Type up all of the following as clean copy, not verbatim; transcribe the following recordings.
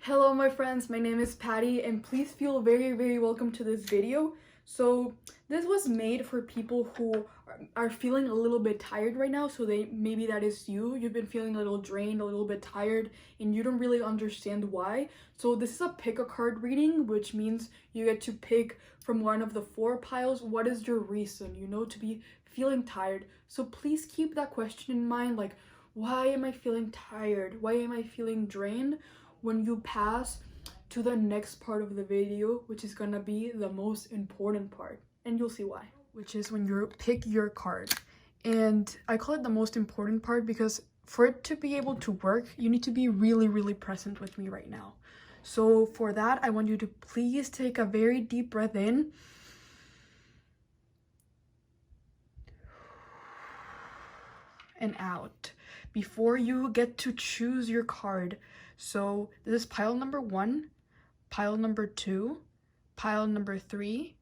Hello my friends, my name is Patty and please feel very welcome to this video. So this was made for people who are feeling a little bit tired right now. So maybe that is you've been feeling a little drained, a little bit tired, and you don't really understand why. So this is a pick a card reading, which means you get to pick from one of the four piles what is your reason, to be feeling tired. So please keep that question in mind, like, why am I feeling tired? Why am I feeling drained? When you pass to the next part of the video, which is gonna be the most important part, and you'll see why, which is when you pick your card. And I call it the most important part because for it to be able to work, you need to be really present with me right now. So for that, I want you to please take a very deep breath in and out before you get to choose your card. So this is pile number 1, pile number 2, pile number 3,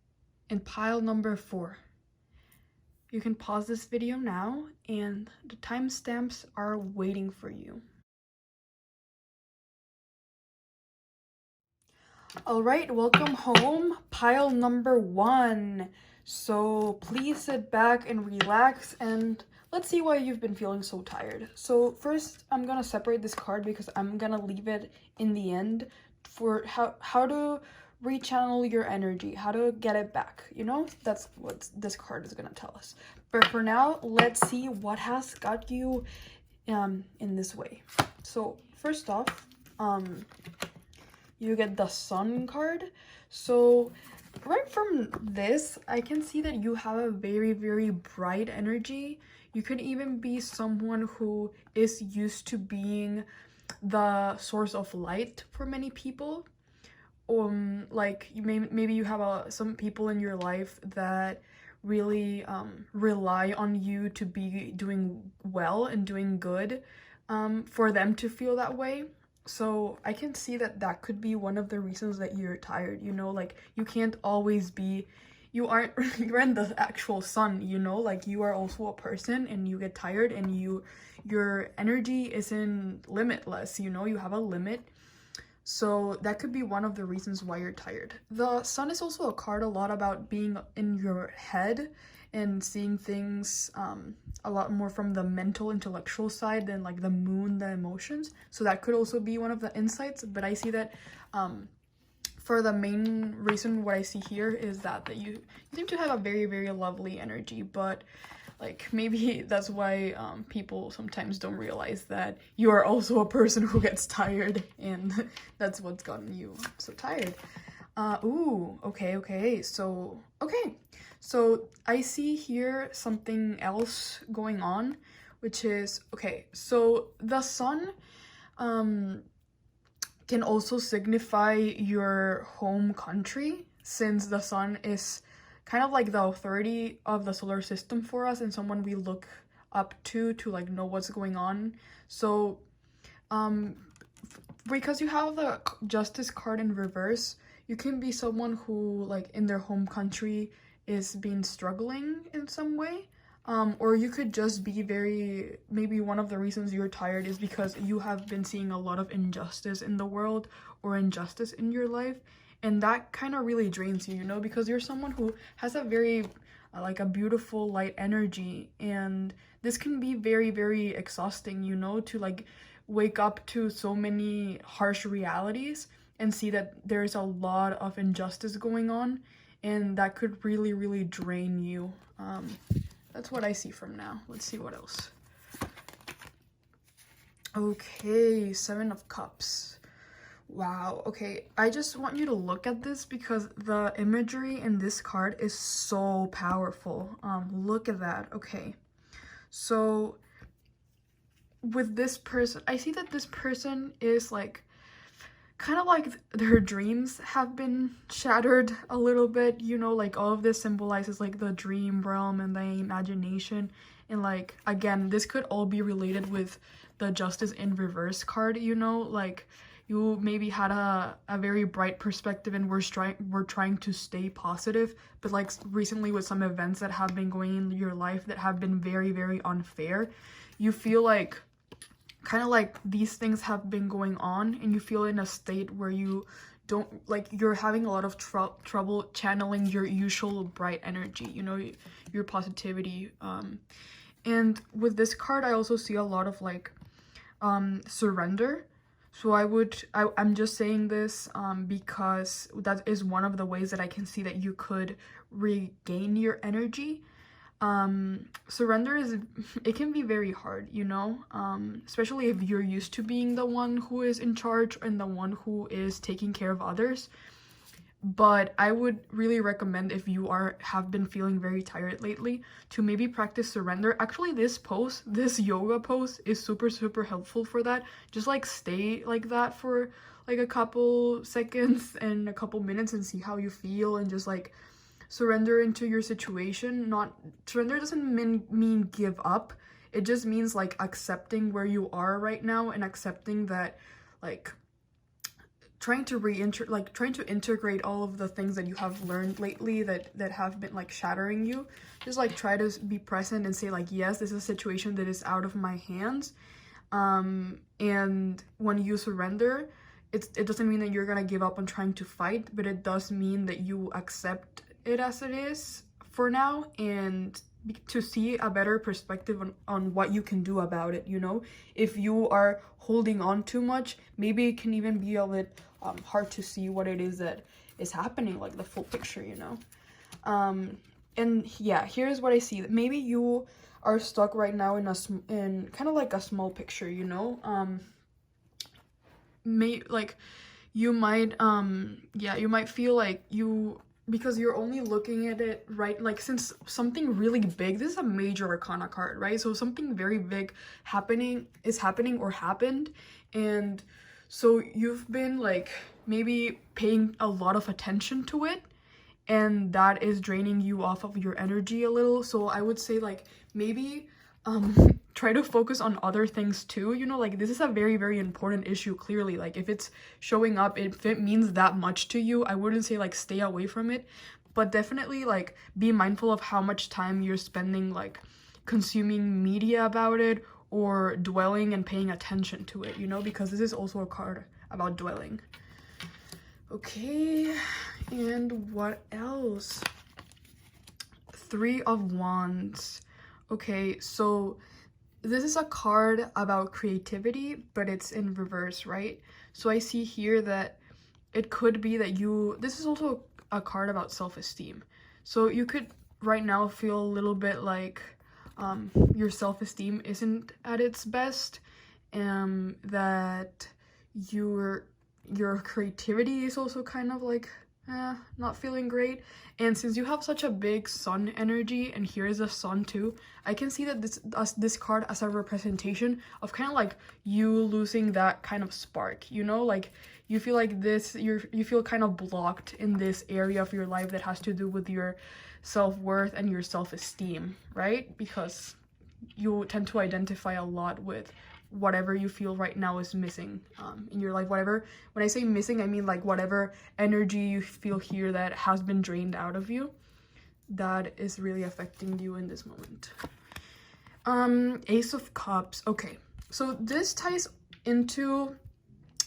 and pile number 4. You can pause this video now and the timestamps are waiting for you. All right, welcome home, pile number 1. So please sit back and relax and let's see why you've been feeling so tired. So first, I'm gonna separate this card because I'm gonna leave it in the end for how to rechannel your energy, how to get it back, That's what this card is gonna tell us. But for now, let's see what has got you in this way. So first off, you get the Sun card. So right from this, I can see that you have a very bright energy. You could even be someone who is used to being the source of light for many people. Like maybe you have some people in your life that really rely on you to be doing well and doing good, for them to feel that way. So I can see that could be one of the reasons that you're tired, like you can't always be, you're in the actual sun, like you are also a person and you get tired and your energy isn't limitless, you have a limit. So that could be one of the reasons why you're tired. The Sun is also a card a lot about being in your head and seeing things a lot more from the mental, intellectual side than like the moon, the emotions. So that could also be one of the insights. But I see that for the main reason what I see here is that you seem to have a very lovely energy, but like maybe that's why people sometimes don't realize that you are also a person who gets tired, and that's what's gotten you so tired. Okay. So I see here something else going on, which is, okay, so the Sun can also signify your home country, since the Sun is kind of like the authority of the solar system for us and someone we look up to like know what's going on. So because you have the Justice card in reverse, you can be someone who like in their home country is being struggling in some way, or you could just be maybe one of the reasons you're tired is because you have been seeing a lot of injustice in the world or injustice in your life, and that kind of really drains you, because you're someone who has a very like a beautiful light energy, and this can be very exhausting, to like wake up to so many harsh realities and see that there's a lot of injustice going on, and that could really drain you. That's what I see from now. Let's see what else. Okay, 7 of Cups. Wow, okay, I just want you to look at this because the imagery in this card is so powerful. Look at that. Okay, so with this person, I see that this person is like kind of like their dreams have been shattered a little bit, like all of this symbolizes like the dream realm and the imagination, and like again, this could all be related with the Justice in reverse card, like you maybe had a very bright perspective and we're trying to stay positive, but like recently with some events that have been going in your life that have been very unfair, you feel like kind of like these things have been going on and you feel in a state where you don't, like, you're having a lot of trouble channeling your usual bright energy, you know, your positivity. And with this card, I also see a lot of like surrender. So I'm just saying this because that is one of the ways that I can see that you could regain your energy. Surrender it can be very hard, you know, especially if you're used to being the one who is in charge and the one who is taking care of others. But I would really recommend, if you have been feeling very tired lately, to maybe practice surrender. Actually, this yoga pose is super helpful for that. Just like stay like that for like a couple seconds and a couple minutes and see how you feel, and just like surrender into your situation. Not surrender doesn't mean give up. It just means like accepting where you are right now and accepting that, like, trying to integrate all of the things that you have learned lately that have been like shattering you. Just like try to be present and say like, yes, this is a situation that is out of my hands. And when you surrender, it doesn't mean that you're gonna give up on trying to fight, but it does mean that you accept it as it is for now, and to see a better perspective on what you can do about it, you know. If you are holding on too much, maybe it can even be a bit hard to see what it is that is happening, like the full picture, you know. And yeah, here's what I see. Maybe you are stuck right now in kind of like a small picture, you know. You might feel like because you're only looking at it, right? Like, since something really big, this is a major arcana card, right? So something very big is happening or happened, and so you've been like maybe paying a lot of attention to it, and that is draining you off of your energy a little. So I would say like maybe try to focus on other things too, you know. Like, this is a very important issue, clearly. Like, if it's showing up, if it means that much to you, I wouldn't say like stay away from it, but definitely like be mindful of how much time you're spending like consuming media about it or dwelling and paying attention to it, you know, because this is also a card about dwelling. Okay, and what else? 3 of Wands. Okay, so this is a card about creativity, but it's in reverse, right? So I see here that it could be that this is also a card about self-esteem. So you could right now feel a little bit like your self-esteem isn't at its best, that your creativity is also kind of like not feeling great. And since you have such a big sun energy, and here is a sun too, I can see that this card as a representation of kind of like you losing that kind of spark, you know. Like, you feel like you feel kind of blocked in this area of your life that has to do with your self-worth and your self-esteem, right? Because you tend to identify a lot with whatever you feel right now is missing in your life. Whatever, when I say missing, I mean like whatever energy you feel here that has been drained out of you, that is really affecting you in this moment. Ace of Cups. Okay, so this ties into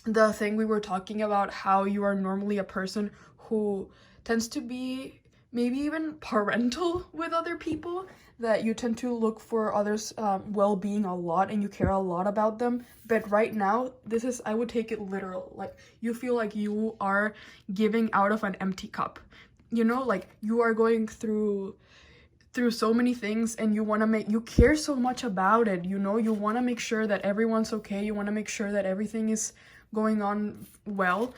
the thing we were talking about, how you are normally a person who tends to be maybe even parental with other people, that you tend to look for others' well-being a lot and you care a lot about them. But right now, I would take it literal. Like, you feel like you are giving out of an empty cup, you know. Like, you are going through so many things, and you care so much about it, you know. You want to make sure that everyone's okay. You want to make sure that everything is going on well.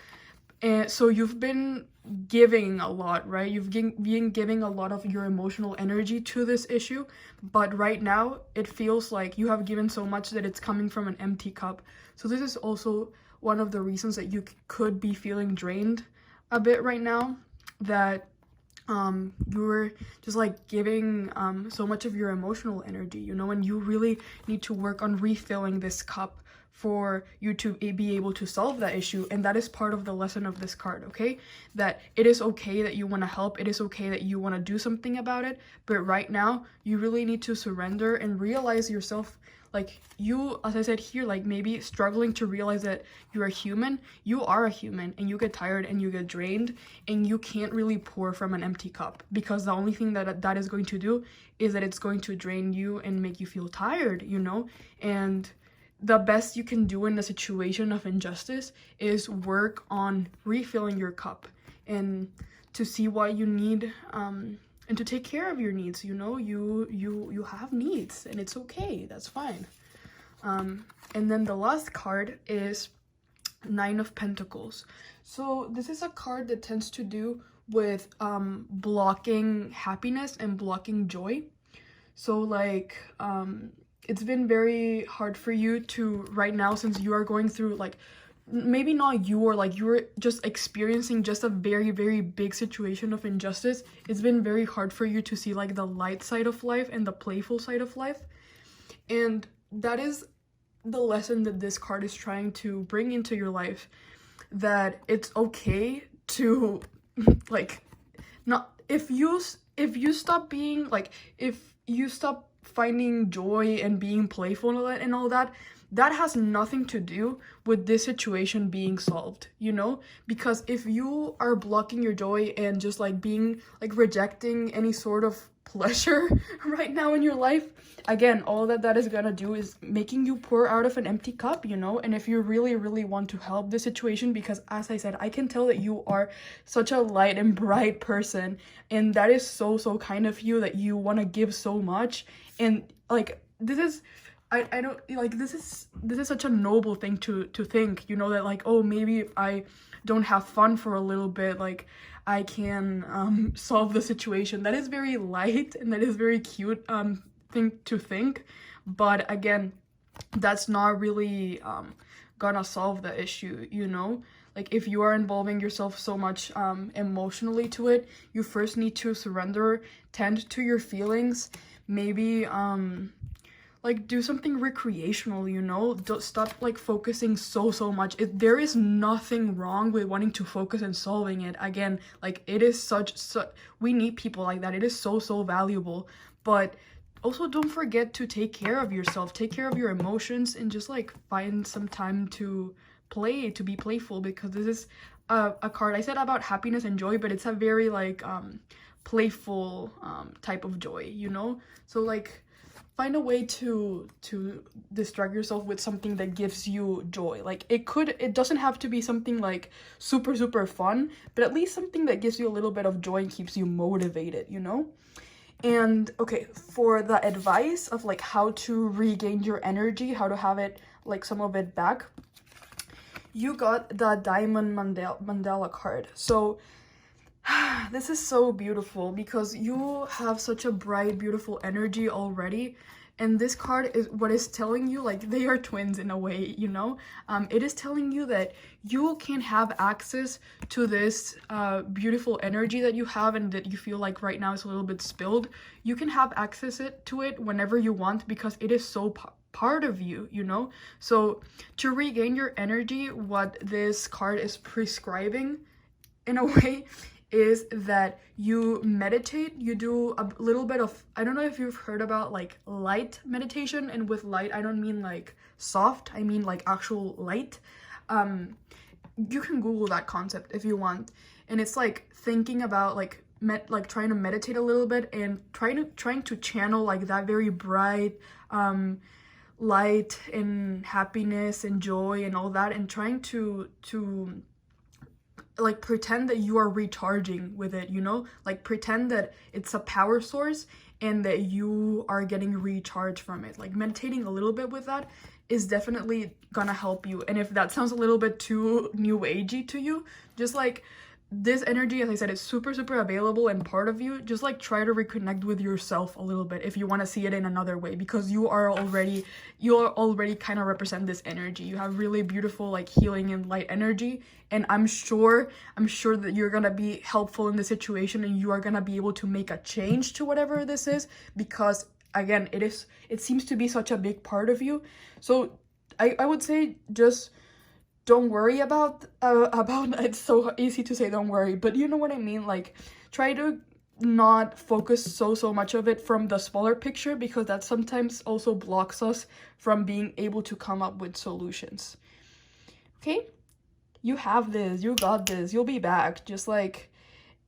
And so you've been giving a lot, right? You've been giving a lot of your emotional energy to this issue, but right now it feels like you have given so much that it's coming from an empty cup. So this is also one of the reasons that you could be feeling drained a bit right now, that you're just like giving so much of your emotional energy, you know, and you really need to work on refilling this cup for you to be able to solve that issue. And that is part of the lesson of this card, okay? That it is okay that you want to help, it is okay that you want to do something about it, but right now you really need to surrender and realize yourself, like you, as I said here, like maybe struggling to realize that you're a human. You are a human, and you get tired and you get drained, and you can't really pour from an empty cup, because the only thing that is going to do is that it's going to drain you and make you feel tired, you know. And the best you can do in a situation of injustice is work on refilling your cup, and to see what you need, and to take care of your needs. You know, you have needs, and it's okay, that's fine. And then the last card is Nine of Pentacles. So this is a card that tends to do with blocking happiness and blocking joy. So like it's been very hard for you to right now, since you are going through, like, maybe not you, or like you're just experiencing just a very, very big situation of injustice. It's been very hard for you to see like the light side of life and the playful side of life. And that is the lesson that this card is trying to bring into your life, that it's okay to like not, if you stop being like, if you stop finding joy and being playful and all that, that has nothing to do with this situation being solved, you know? Because if you are blocking your joy and just like being like rejecting any sort of pleasure right now in your life, again, all that is gonna do is making you pour out of an empty cup, you know? And if you really, really want to help the situation, because as I said, I can tell that you are such a light and bright person, and that is so kind of you, that you want to give so much. And like, this is, I don't, like, this is such a noble thing to think, you know, that like, oh, maybe if I don't have fun for a little bit, like, I can solve the situation. That is very light, and that is very cute thing to think. But again, that's not really gonna solve the issue, you know? Like, if you are involving yourself so much emotionally to it, you first need to surrender, tend to your feelings, maybe like do something recreational, you know? Don't stop like focusing so much. There is nothing wrong with wanting to focus and solving it. Again, like, it is such we need people like that. It is so valuable. But also, don't forget to take care of yourself, take care of your emotions, and just like find some time to play, to be playful, because this is a card, I said, about happiness and joy, but it's a very like playful type of joy, you know? So like, find a way to distract yourself with something that gives you joy. Like, it doesn't have to be something like super fun, but at least something that gives you a little bit of joy and keeps you motivated, you know? And okay, for the advice of like how to regain your energy, how to have it, like, some of it back, you got the Diamond Mandala card. So this is so beautiful, because you have such a bright, beautiful energy already, and this card is what is telling you, like, they are twins in a way, you know? It is telling you that you can have access to this beautiful energy that you have, and that you feel like right now is a little bit spilled. You can have access to it whenever you want, because it is so part of you, you know? So to regain your energy, what this card is prescribing in a way is that you meditate, you do a little bit of, I don't know if you've heard about like light meditation, and with light I don't mean like soft, I mean like actual light. You can Google that concept if you want, and it's like thinking about like trying to meditate a little bit, and trying to channel like that very bright light and happiness and joy and all that, and trying to like pretend that you are recharging with it, you know? Like, pretend that it's a power source and that you are getting recharged from it. Like, meditating a little bit with that is definitely gonna help you. And if that sounds a little bit too new agey to you, just like, this energy, as I said, is super available and part of you. Just like try to reconnect with yourself a little bit if you want to see it in another way, because you are already kind of represent this energy. You have really beautiful like healing and light energy, and I'm sure that you're gonna be helpful in the situation, and you are gonna be able to make a change to whatever this is, because again, it seems to be such a big part of you. So I would say, just don't worry about it's so easy to say don't worry, but you know what I mean. Like, try to not focus so much of it from the smaller picture, because that sometimes also blocks us from being able to come up with solutions. Okay, you have this, you got this, you'll be back. Just like,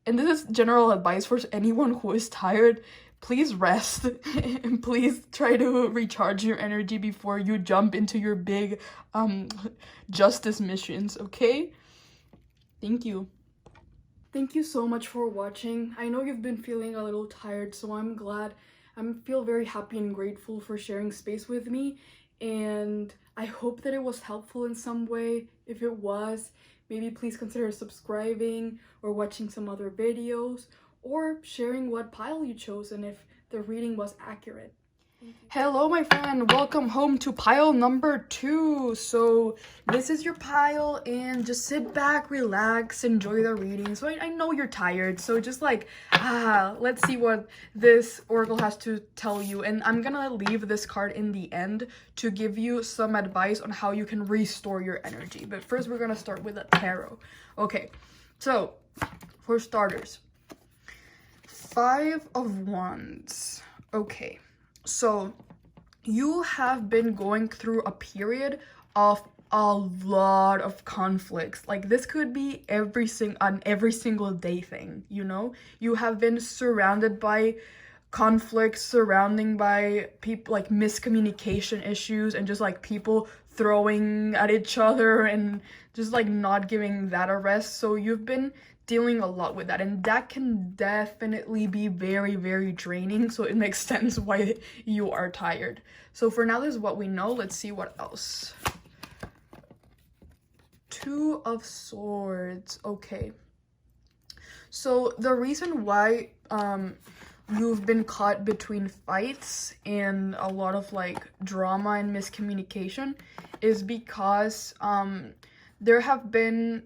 and this is general advice for anyone who is tired. Please rest and please try to recharge your energy before you jump into your big justice missions. Okay, thank you. Thank you so much for watching. I know you've been feeling a little tired, so I'm glad. I feel very happy and grateful for sharing space with me, and I hope that it was helpful in some way. If it was, maybe please consider subscribing or watching some other videos, or sharing what pile you chose and if the reading was accurate. Hello my friend, welcome home to pile number 2. So this is your pile, and just sit back, relax, enjoy the reading. So I know you're tired, so just like, let's see what this oracle has to tell you. And I'm gonna leave this card in the end to give you some advice on how you can restore your energy. But first we're gonna start with a tarot. Okay, so for starters, 5 of Wands. Okay, so you have been going through a period of a lot of conflicts. Like, this could be every single day thing, you know? You have been surrounded by conflicts, surrounding by people, like miscommunication issues, and just like people throwing at each other and just like not giving that a rest. So you've been dealing a lot with that, and that can definitely be very draining. So it makes sense why you are tired. So for now, this is what we know. Let's see what else. 2 of Swords. Okay, so the reason why you've been caught between fights and a lot of like drama and miscommunication is because there have been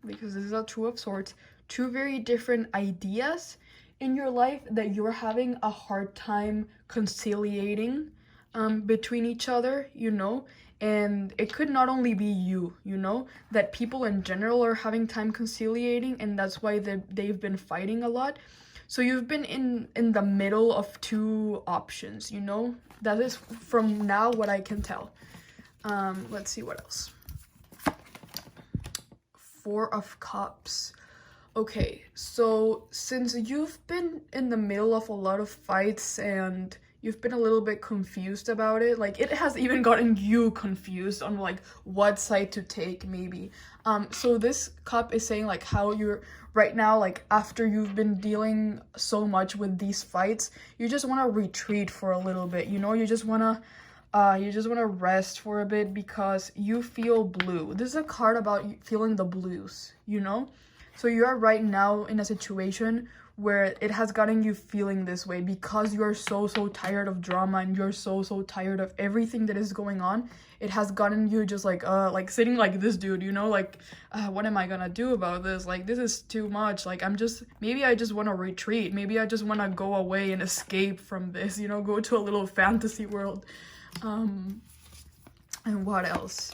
because this is a 2 of Swords, 2 very different ideas in your life that you're having a hard time conciliating between each other, you know? And it could not only be you know, that people in general are having time conciliating, and that's why they've been fighting a lot. So you've been in the middle of 2 options, you know? That is from now what I can tell. Let's see what else. 4 of Cups. Okay, so since you've been in the middle of a lot of fights and you've been a little bit confused about it, like it has even gotten you confused on like what side to take maybe. So this cup is saying like how you're right now, like after you've been dealing so much with these fights, you just want to retreat for a little bit, you know? You just want to rest for a bit because you feel blue. This is a card about feeling the blues, you know? So you are right now in a situation where it has gotten you feeling this way because you are so tired of drama, and you're so tired of everything that is going on. It has gotten you just like sitting like this dude, you know? Like, what am I gonna do about this? Like, this is too much. Like, maybe I just want to retreat. Maybe I just want to go away and escape from this, you know? Go to a little fantasy world. And what else?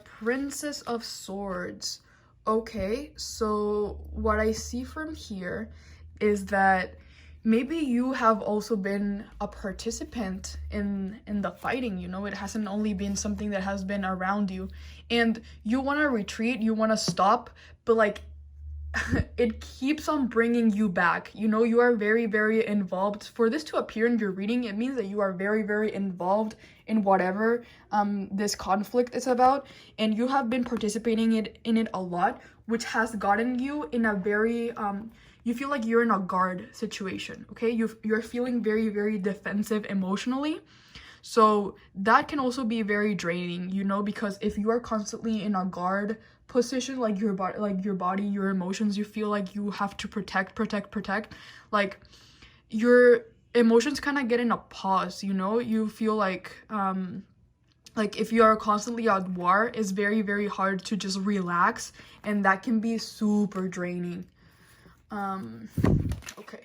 Princess of Swords. Okay, so what I see from here is that maybe you have also been a participant in the fighting, you know? It hasn't only been something that has been around you, and you want to retreat, you want to stop, but like it keeps on bringing you back, you know? You are very involved. For this to appear in your reading, it means that you are very involved in whatever this conflict is about, and you have been participating in it a lot, which has gotten you in a very you feel like you're in a guard situation. Okay, you're feeling very defensive emotionally. So that can also be very draining, you know, because if you are constantly in a guard position, like your body, your emotions, you feel like you have to protect, like your emotions kind of get in a pause, you know? You feel like if you are constantly at war, it's very hard to just relax, and that can be super draining. Okay.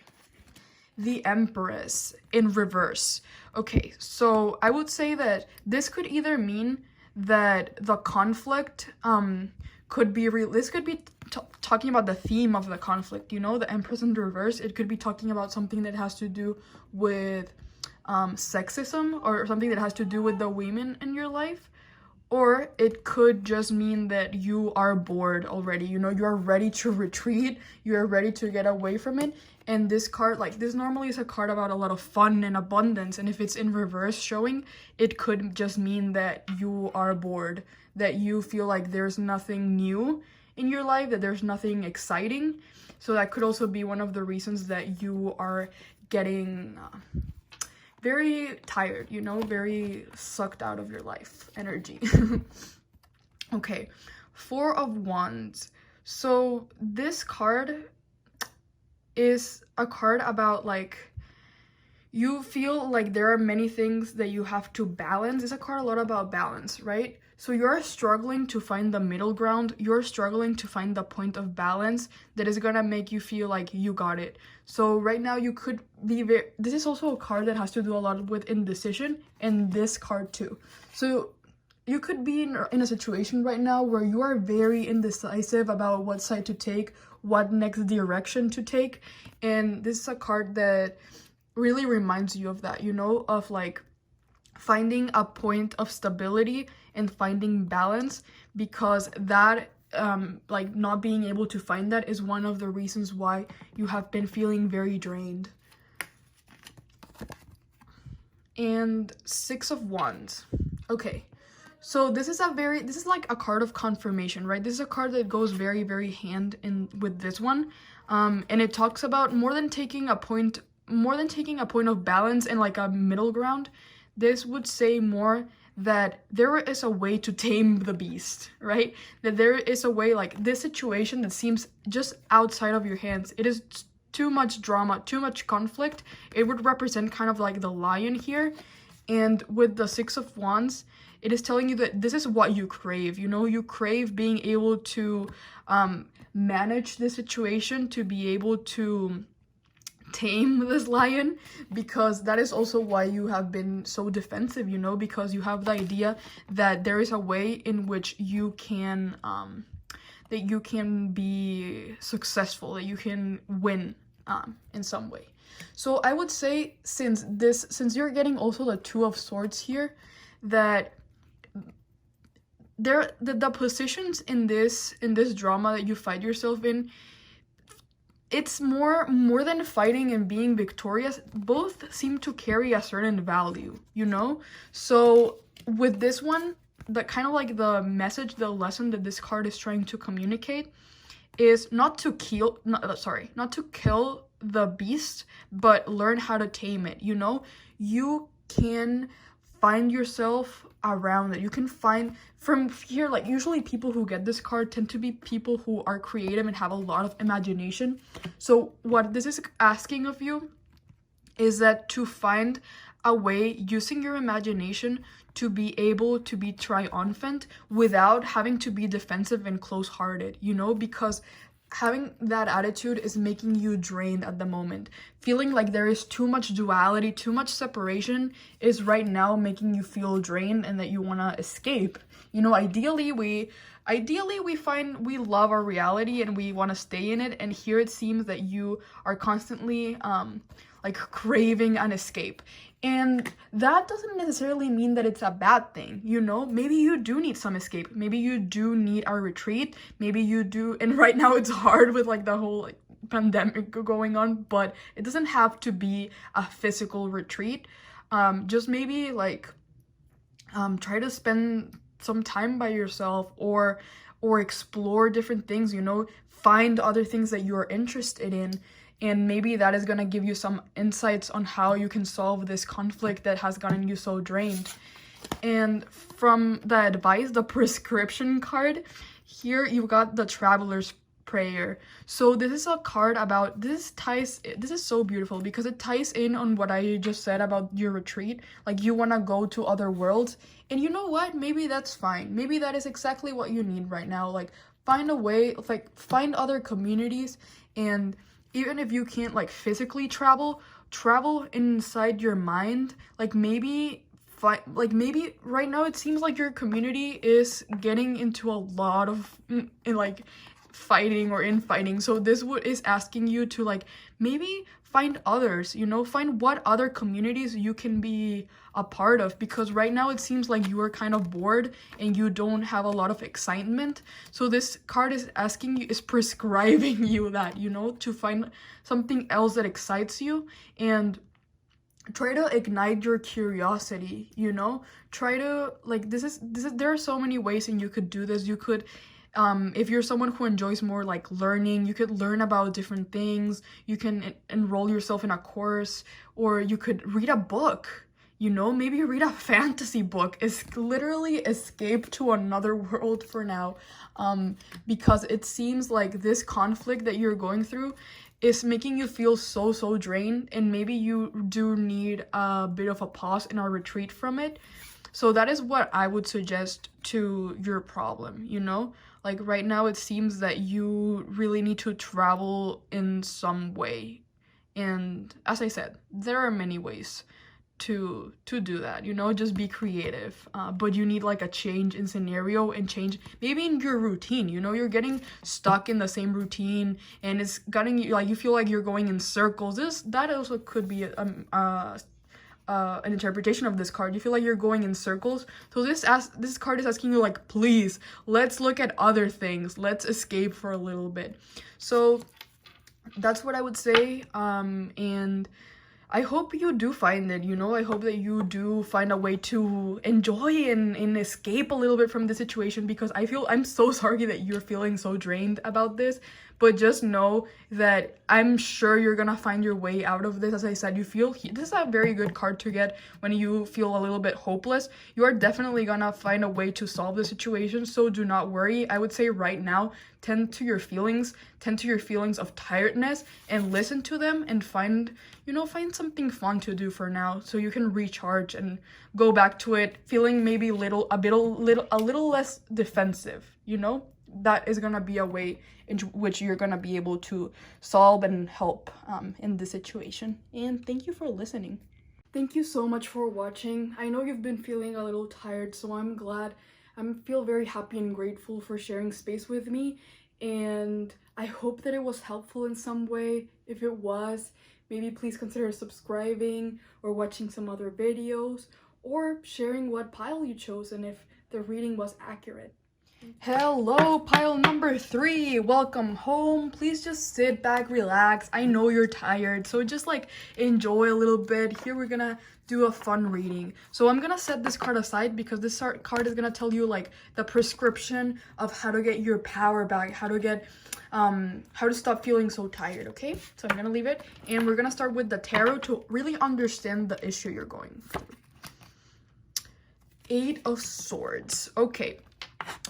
The Empress in reverse. Okay, so I would say that this could either mean that the conflict could be real. This could be talking about the theme of the conflict, you know, the Empress in reverse. It could be talking about something that has to do with sexism, or something that has to do with the women in your life. Or it could just mean that you are bored already, you know, you're ready to retreat, you're ready to get away from it. And this card, like, this normally is a card about a lot of fun and abundance, and if it's in reverse showing, it could just mean that you are bored, that you feel like there's nothing new in your life, that there's nothing exciting. So that could also be one of the reasons that you are getting very tired, you know, very sucked out of your life energy. Okay, Four of Wands. So this card is a card about, like, you feel like there are many things that you have to balance. It's a card a lot about balance, right? So you're struggling to find the middle ground. You're struggling to find the point of balance that is gonna make you feel like you got it. So right now you could be this is also a card that has to do a lot with indecision, and this card too. So you could be in a situation right now where you are very indecisive about what side to take, what next direction to take. And this is a card that really reminds you of that, you know, of like finding a point of stability and finding balance, because that like not being able to find that is one of the reasons why you have been feeling very drained. And Six of Wands. Okay, so this is like a card of confirmation, right? This is a card that goes very, very hand in with this one, and it talks about more than taking a point of balance and like a middle ground. This would say more that there is a way to tame the beast, right? That there is a way, like this situation that seems just outside of your hands, it is too much drama, too much conflict. It would represent kind of like the lion here. And with the Six of Wands, it is telling you that this is what you crave, you know, you crave being able to manage the situation, to be able to tame this lion, because that is also why you have been so defensive, you know, because you have the idea that there is a way in which you can be successful, that you can win in some way. So I would say, since you're getting also the Two of Swords here, that the positions in this drama that you find yourself in, it's more than fighting and being victorious. Both seem to carry a certain value, you know? So with this one, the kind of like the message, the lesson that this card is trying to communicate is not to kill the beast, but learn how to tame it, you know? You can find yourself around it. You can find from here, like usually people who get this card tend to be people who are creative and have a lot of imagination. So what this is asking of you is that to find a way using your imagination to be able to be triumphant without having to be defensive and close-hearted, you know, because having that attitude is making you drained at the moment. Feeling like there is too much duality, too much separation is right now making you feel drained and that you want to escape. You know, ideally we find we love our reality and we want to stay in it, and here it seems that you are constantly like craving an escape. And that doesn't necessarily mean that it's a bad thing, you know? Maybe you do need some escape. Maybe you do need a retreat. Maybe you do, and right now it's hard with like the whole like pandemic going on, but it doesn't have to be a physical retreat. Just maybe like try to spend some time by yourself, or explore different things, you know? Find other things that you're interested in. And maybe that is going to give you some insights on how you can solve this conflict that has gotten you so drained. And from the advice, the prescription card, here you've got the Traveler's Prayer. So this is a card about, this is so beautiful because it ties in on what I just said about your retreat. Like you want to go to other worlds. And you know what? Maybe that's fine. Maybe that is exactly what you need right now. Like find a way, like find other communities, and even if you can't like physically travel inside your mind. Like maybe like maybe right now it seems like your community is getting into a lot of like fighting or infighting. So this is asking you to like maybe find others, you know, find what other communities you can be a part of, because right now it seems like you are kind of bored and you don't have a lot of excitement. So this card is asking you, is prescribing you that, you know, to find something else that excites you and try to ignite your curiosity, you know. Try to like this is there are so many ways and you could do this. You could if you're someone who enjoys more like learning, you could learn about different things. You can enroll yourself in a course, or you could read a book, you know, maybe read a fantasy book. Is literally escape to another world for now, because it seems like this conflict that you're going through is making you feel so drained, and maybe you do need a bit of a pause and a retreat from it. So that is what I would suggest to your problem, you know? Like right now it seems that you really need to travel in some way. And as I said, there are many ways to do that, you know. Just be creative, but you need like a change in scenario and change maybe in your routine, you know. You're getting stuck in the same routine and it's getting you like, you feel like you're going in circles. That also could be an interpretation of this card. You feel like you're going in circles. So this card is asking you like, please, let's look at other things, let's escape for a little bit. So that's what I would say, and I hope you do find it, you know. I hope that you do find a way to enjoy and escape a little bit from the situation, because I'm so sorry that you're feeling so drained about this. But just know that I'm sure you're gonna find your way out of this. As I said, this is a very good card to get when you feel a little bit hopeless. You are definitely gonna find a way to solve the situation, so do not worry. I would say right now, tend to your feelings of tiredness and listen to them, and find something fun to do for now, so you can recharge and go back to it feeling maybe a little less defensive, you know. That is gonna be a way in which you're gonna be able to solve and help in this situation. And thank you for listening. Thank you so much for watching. I know you've been feeling a little tired, so I'm glad. I feel very happy and grateful for sharing space with me, and I hope that it was helpful in some way. If it was, maybe please consider subscribing or watching some other videos, or sharing what pile you chose and if the reading was accurate. Hello, pile number 3. Welcome home. Please just sit back, relax. I know you're tired, so just like enjoy a little bit. Here we're gonna do a fun reading. So I'm gonna set this card aside because this card is gonna tell you like the prescription of how to get your power back, how to stop feeling so tired. Okay, so I'm gonna leave it, and we're gonna start with the tarot to really understand the issue you're going through. 8 of Swords. Okay,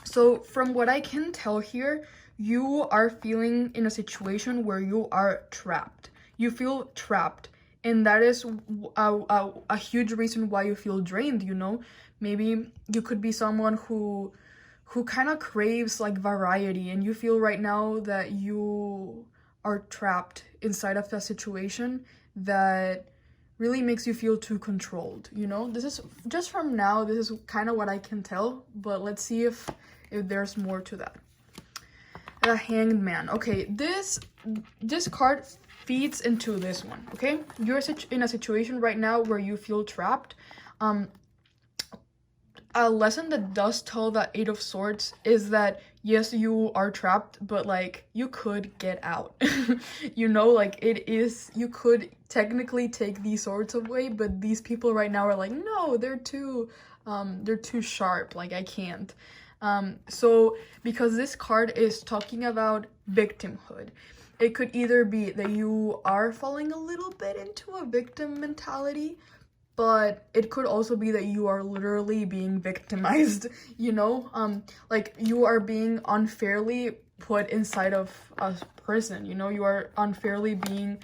so from what I can tell here, you are feeling in a situation where you are trapped. You feel trapped, and that is a huge reason why you feel drained, you know. Maybe you could be someone who kind of craves like variety, and you feel right now that you are trapped inside of that situation that really makes you feel too controlled, you know. This is just from now, this is kind of what I can tell, but let's see if there's more to that. The Hanged Man. Okay, this card feeds into this one. Okay, you're in a situation right now where you feel trapped. A lesson that does tell the 8 of Swords is that yes, you are trapped, but like you could get out. You know, like you could technically take these swords away, but these people right now are like, no, they're too sharp, like I can't. So because this card is talking about victimhood, it could either be that you are falling a little bit into a victim mentality, but it could also be that you are literally being victimized, you know? Like you are being unfairly put inside of a prison, you know? You are unfairly being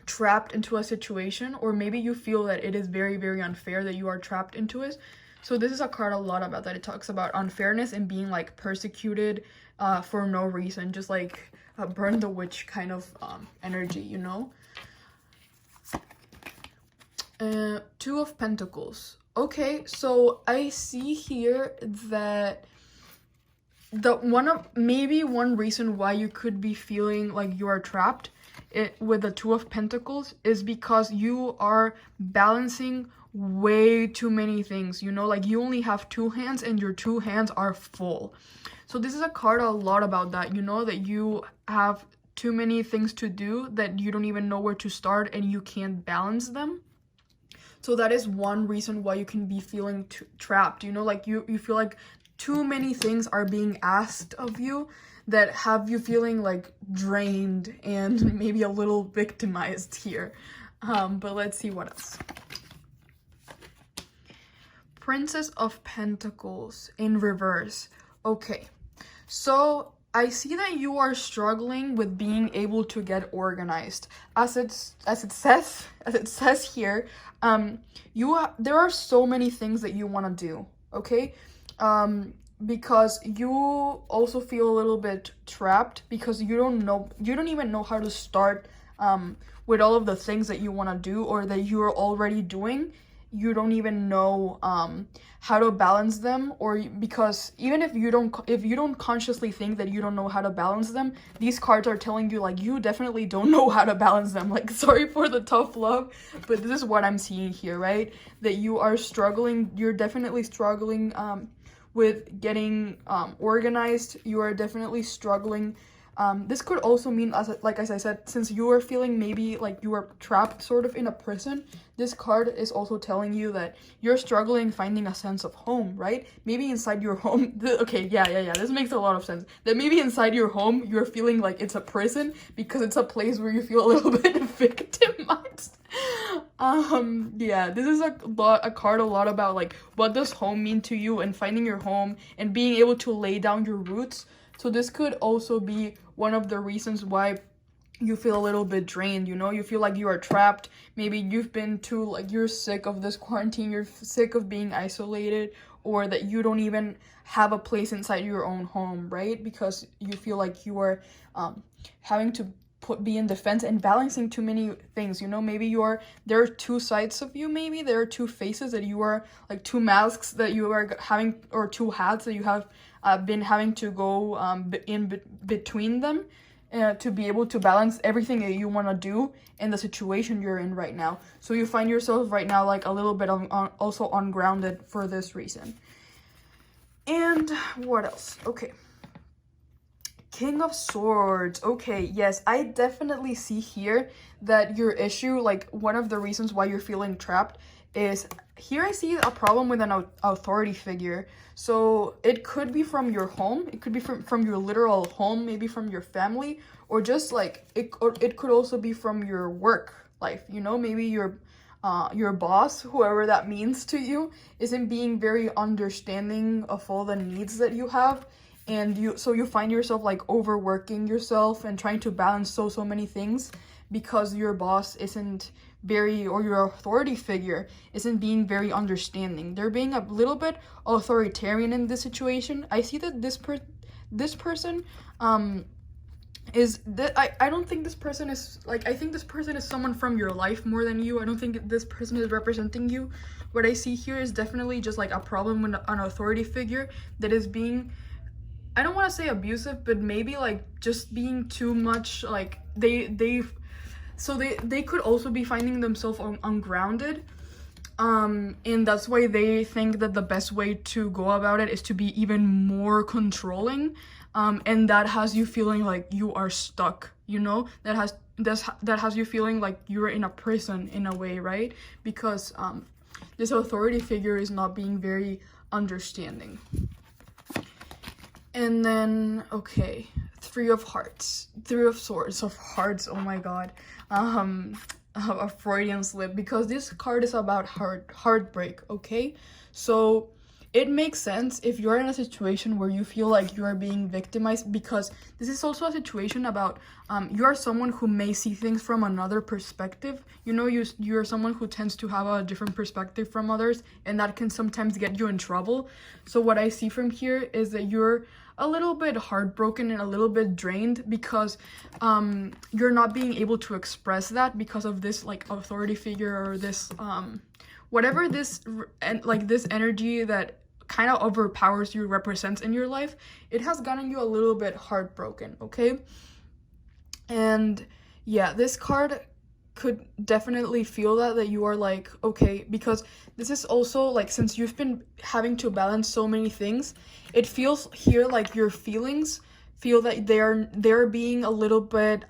trapped into a situation, or maybe you feel that it is very, very unfair that you are trapped into it. So this is a card a lot about that. It talks about unfairness and being like persecuted for no reason, just like burn the witch kind of energy, you know? Two of Pentacles. Okay, so I see here that one reason why you could be feeling like you are trapped with the Two of Pentacles is because you are balancing way too many things, you know, like you only have two hands and your two hands are full. So this is a card a lot about that, you know, that you have too many things to do that you don't even know where to start and you can't balance them. So that is one reason why you can be feeling trapped, you know, like you feel like too many things are being asked of you that have you feeling like drained and maybe a little victimized here. But let's see what else. Princess of Pentacles in reverse. Okay, so I see that you are struggling with being able to get organized. As it says here, there are so many things that you want to do, okay? Because you also feel a little bit trapped because you don't even know how to start with all of the things that you want to do or that you're already doing. You don't even know how to balance them, or because even if you don't consciously think that you don't know how to balance them, these cards are telling you like you definitely don't know how to balance them. Like, sorry for the tough love, but this is what I'm seeing here, right? That you are struggling, you're definitely struggling with getting organized. You are definitely struggling. This could also mean, as I said, since you are feeling maybe like you are trapped sort of in a prison, this card is also telling you that you're struggling finding a sense of home, right? Maybe inside your home, this makes a lot of sense. That maybe inside your home, you're feeling like it's a prison because it's a place where you feel a little bit victimized. This is a card a lot about like what does home mean to you and finding your home and being able to lay down your roots. So this could also be one of the reasons why you feel a little bit drained, you know? You feel like you are trapped. Maybe you've been too, like, you're sick of this quarantine, you're sick of being isolated, or that you don't even have a place inside your own home, right? Because you feel like you are having to be in defense and balancing too many things, you know? Maybe there are two sides of you, maybe there are two faces that you are, like, two masks that you are having, or two hats that you have been having to go between them to be able to balance everything that you want to do in the situation you're in right now. So you find yourself right now like a little bit also ungrounded for this reason. And what else? Okay. King of Swords. Okay, yes, I definitely see here that your issue, like one of the reasons why you're feeling trapped is here I see a problem with an authority figure. So it could be from your home, it could be from your literal home, maybe from your family, or just like it could also be from your work life, you know? Maybe your boss, whoever that means to you, isn't being very understanding of all the needs that you have, and you find yourself like overworking yourself and trying to balance so many things because your boss isn't very, or your authority figure isn't being very understanding. They're being a little bit authoritarian in this situation. I see that this person is that I don't think this person is like, I think this person is someone from your life more than you. I don't think this person is representing you. What I see here is definitely just like a problem with an authority figure that is being, I don't want to say abusive, but maybe like just being too much, like they could also be finding themselves ungrounded, and that's why they think that the best way to go about it is to be even more controlling, and that has you feeling like you are stuck, you know? That has you feeling like you're in a prison in a way, right? Because this authority figure is not being very understanding. And then, okay, Three of Swords of Hearts, oh my god. A Freudian slip, because this card is about heartbreak, okay? So it makes sense if you're in a situation where you feel like you are being victimized, because this is also a situation about you are someone who may see things from another perspective. You know, you're someone who tends to have a different perspective from others, and that can sometimes get you in trouble. So what I see from here is that you're a little bit heartbroken and a little bit drained because you're not being able to express that because of this like authority figure or this whatever this and like this energy that kind of overpowers you represents in your life. It has gotten you a little bit heartbroken, okay? And yeah, this card could definitely feel that you are like, okay, because this is also like, since you've been having to balance so many things, it feels here like your feelings feel that they're being a little bit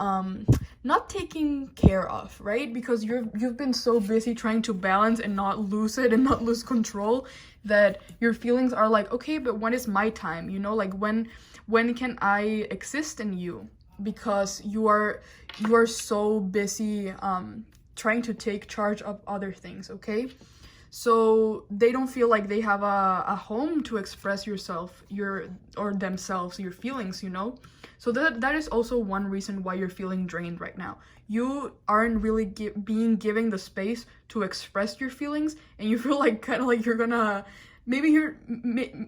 not taken care of, right? Because you've been so busy trying to balance and not lose it and not lose control, that your feelings are like, okay, but when is my time, you know, like when can I exist in you? Because you are so busy trying to take charge of other things, okay? So they don't feel like they have a home to express yourself, or themselves, your feelings, you know? So that is also one reason why you're feeling drained right now. You aren't really being given the space to express your feelings, and you feel like kind of like you're gonna, maybe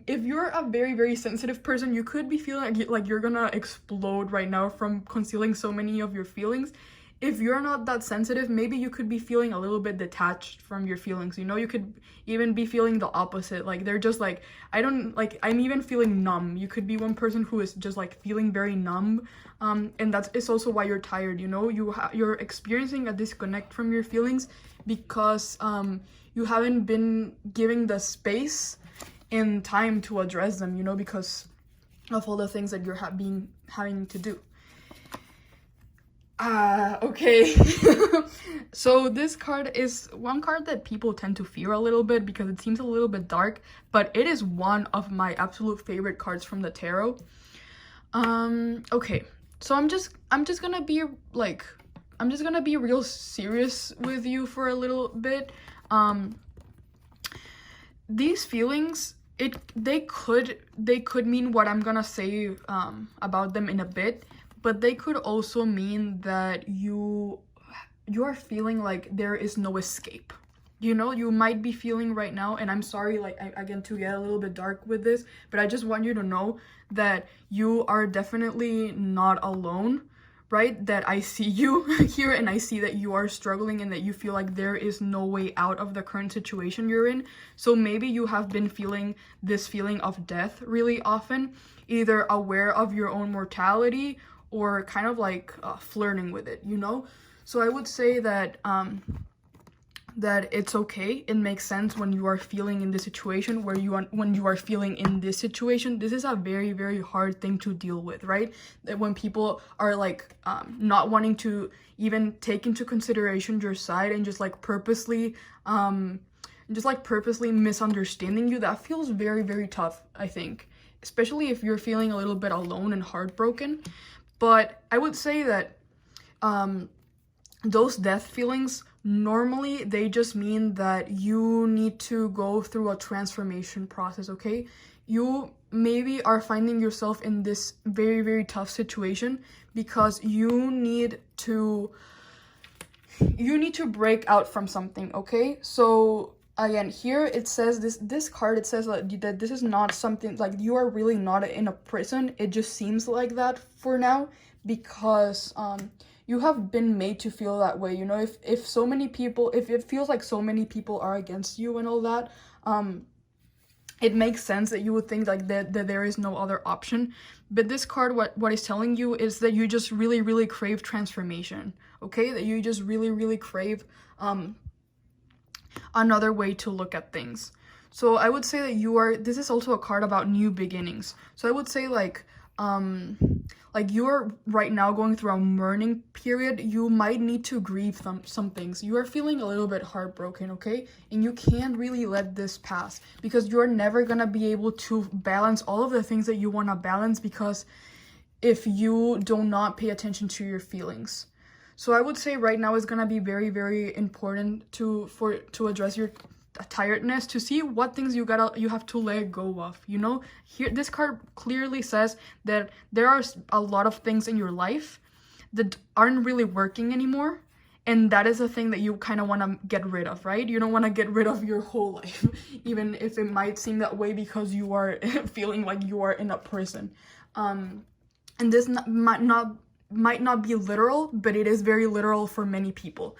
if you're a very, very sensitive person, you could be feeling like you're gonna explode right now from concealing so many of your feelings. If you're not that sensitive, maybe you could be feeling a little bit detached from your feelings, you know? You could even be feeling the opposite, like they're just like, I'm even feeling numb. You could be one person who is just like feeling very numb, and it's also why you're tired, you know? You're experiencing a disconnect from your feelings because you haven't been giving the space and time to address them, you know, because of all the things that you're having to do. Okay. So this card is one card that people tend to fear a little bit because it seems a little bit dark, but it is one of my absolute favorite cards from the tarot. Okay. So I'm just gonna be like, I'm just gonna be real serious with you for a little bit. These feelings, they could mean what I'm gonna say about them in a bit, but they could also mean that you are feeling like there is no escape. You know, you might be feeling right now, and I'm sorry, like, again, to get a little bit dark with this, but I just want you to know that you are definitely not alone, right? That I see you here, and I see that you are struggling and that you feel like there is no way out of the current situation you're in. So maybe you have been feeling this feeling of death really often, either aware of your own mortality or kind of like flirting with it, you know? So I would say that that it's okay. It makes sense when you are feeling in this situation when you are feeling in this situation. This is a very, very hard thing to deal with, right? That when people are like not wanting to even take into consideration your side and just like purposely misunderstanding you, that feels very, very tough, I think, especially if you're feeling a little bit alone and heartbroken. But I would say that those death feelings, normally they just mean that you need to go through a transformation process, okay? You maybe are finding yourself in this very, very tough situation because you need to break out from something, okay? So again, here it says this card, it says that this is not something like you are really not in a prison. It just seems like that for now because you have been made to feel that way, you know? If so many people, if it feels like so many people are against you and all that, it makes sense that you would think like that there is no other option. But this card, what it's telling you is that you just really, really crave transformation, okay? That you just really, really crave another way to look at things. So I would say that this is also a card about new beginnings. So I would say like you're right now going through a mourning period. You might need to grieve some things. You are feeling a little bit heartbroken, okay? And you can't really let this pass because you're never gonna be able to balance all of the things that you want to balance because if you do not pay attention to your feelings. So I would say right now is gonna be very, very important to address tiredness, to see what things you have to let go of, you know. Here, this card clearly says that there are a lot of things in your life that aren't really working anymore, and that is a thing that you kind of want to get rid of, right? You don't want to get rid of your whole life, even if it might seem that way because you are feeling like you are in a prison. And this might not be literal, but it is very literal for many people.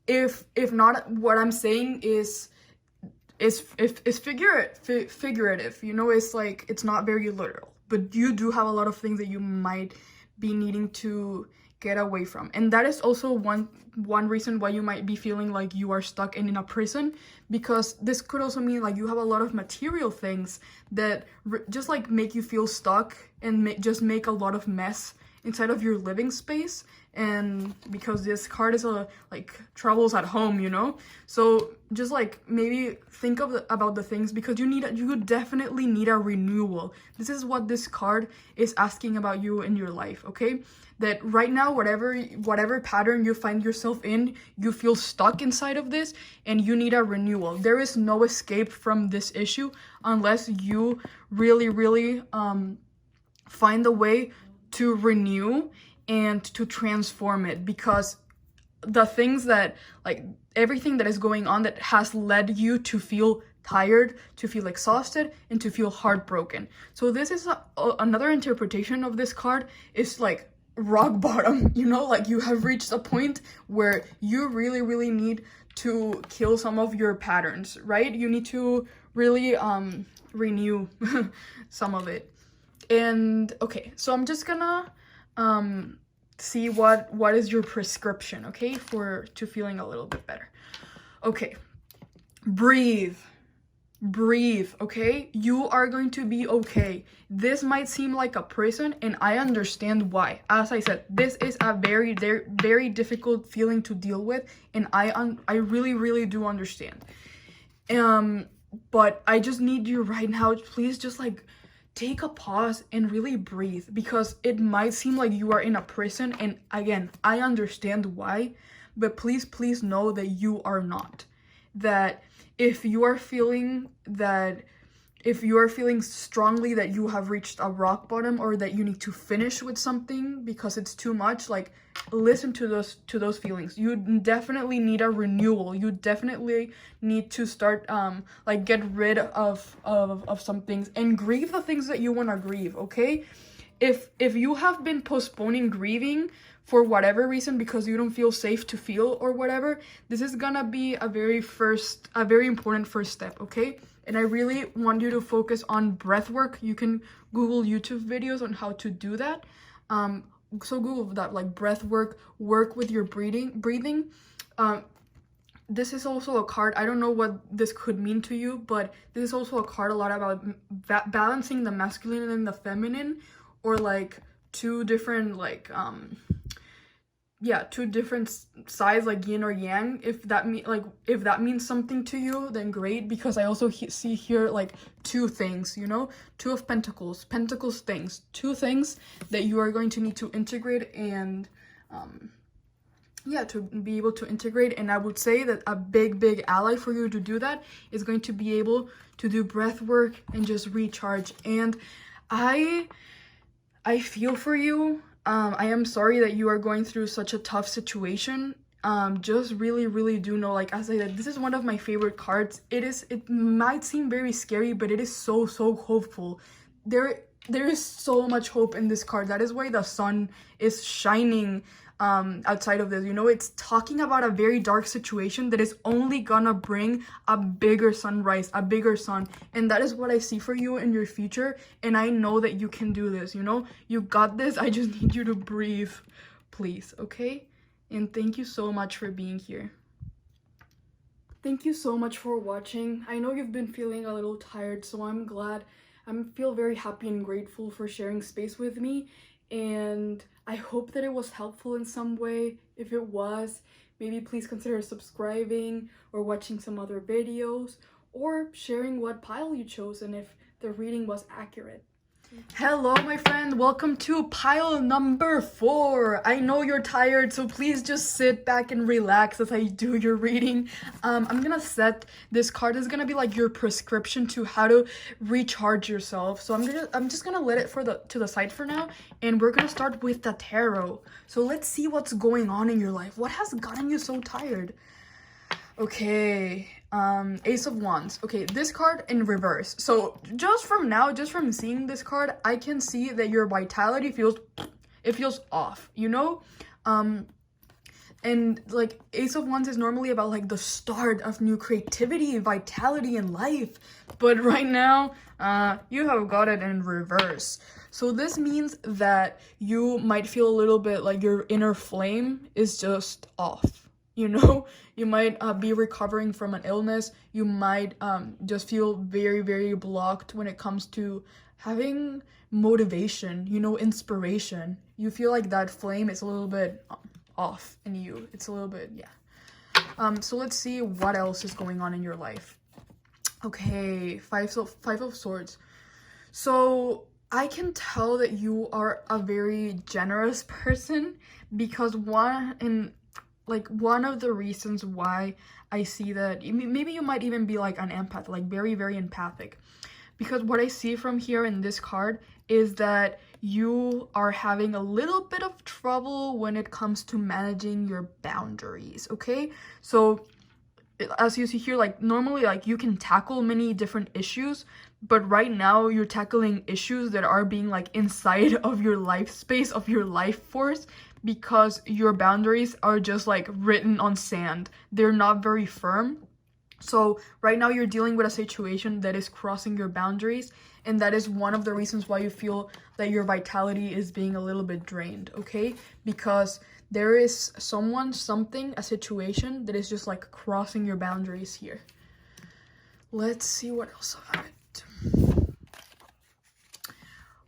If not, what I'm saying is figurative, you know. It's like, it's not very literal, but you do have a lot of things that you might be needing to get away from, and that is also one reason why you might be feeling like you are stuck in a prison, because this could also mean like you have a lot of material things that just like make you feel stuck and just make a lot of mess inside of your living space. And because this card is like troubles at home, you know, so just like maybe think about the things, because you definitely need a renewal. This is what this card is asking about you in your life, okay? That right now, whatever pattern you find yourself in, you feel stuck inside of this and you need a renewal. There is no escape from this issue unless you really find a way to renew and to transform it, because the things that, like, everything that is going on that has led you to feel tired, to feel exhausted, and to feel heartbroken. So this is another interpretation of this card is like rock bottom, you know, like you have reached a point where you really need to kill some of your patterns, right? You need to really renew some of it. And okay, so I'm just gonna see what is your prescription, okay, to feeling a little bit better. Okay, breathe, okay? You are going to be okay. This might seem like a prison, and I understand why. As I said, this is a very difficult feeling to deal with, and I really do understand. But I just need you right now, please just like take a pause and really breathe, because it might seem like you are in a prison, and again, I understand why, but please know that you are not. That if you are feeling strongly that you have reached a rock bottom, or that you need to finish with something because it's too much, like, listen to those feelings. You definitely need a renewal. You definitely need to start like get rid of some things and grieve the things that you want to grieve, okay? If you have been postponing grieving for whatever reason because you don't feel safe to feel or whatever, this is gonna be a very important first step, okay? And I really want you to focus on breath work. You can Google YouTube videos on how to do that. So Google that, like, breath work with your breathing. This is also a card, I don't know what this could mean to you, but this is also a card a lot about balancing the masculine and the feminine, or like two different sides, like yin or yang. If that means something to you, then great, because I also see here like two things, you know, two of pentacles things, two things that you are going to need to integrate, and to be able to integrate. And I would say that a big ally for you to do that is going to be able to do breath work and just recharge. And I feel for you. I am sorry that you are going through such a tough situation. Just really do know, like, as I said, this is one of my favorite cards. It might seem very scary, but it is so hopeful. There is so much hope in this card. That is why the sun is shining outside of this, you know. It's talking about a very dark situation that is only gonna bring a bigger sunrise, a bigger sun, and that is what I see for you in your future. And I know that you can do this, you know. You got this. I just need you to breathe, please, okay? And thank you so much for being here. Thank you so much for watching. I know you've been feeling a little tired, so I'm glad. I feel very happy and grateful for sharing space with me, and I hope that it was helpful in some way. If it was, maybe please consider subscribing or watching some other videos, or sharing what pile you chose and if the reading was accurate. Hello, my friend. Welcome to pile number 4. I know you're tired, so please just sit back and relax as I do your reading. I'm gonna set this card is gonna be like your prescription to how to recharge yourself. So I'm just gonna let it to the side for now, and we're gonna start with the tarot. So let's see what's going on in your life. What has gotten you so tired? Okay, Ace of Wands. Okay, this card in reverse. So just from seeing this card, I can see that your vitality feels off, you know? And like Ace of Wands is normally about like the start of new creativity, vitality in life. But right now, you have got it in reverse. So this means that you might feel a little bit like your inner flame is just off. You know, you might be recovering from an illness. You might just feel very, very blocked when it comes to having motivation, you know, inspiration. You feel like that flame is a little bit off in you. It's a little bit, yeah. So let's see what else is going on in your life. Okay, five of Swords. So I can tell that you are a very generous person, because one of the reasons why I see that, maybe you might even be like an empath, like very, very empathic. Because what I see from here in this card is that you are having a little bit of trouble when it comes to managing your boundaries, okay? So as you see here, like normally like you can tackle many different issues, but right now you're tackling issues that are being like inside of your life space, of your life force, because your boundaries are just like written on sand. They're not very firm. So right now you're dealing with a situation that is crossing your boundaries, and that is one of the reasons why you feel that your vitality is being a little bit drained, okay? Because there is someone, something, a situation that is just like crossing your boundaries here. Let's see what else about it.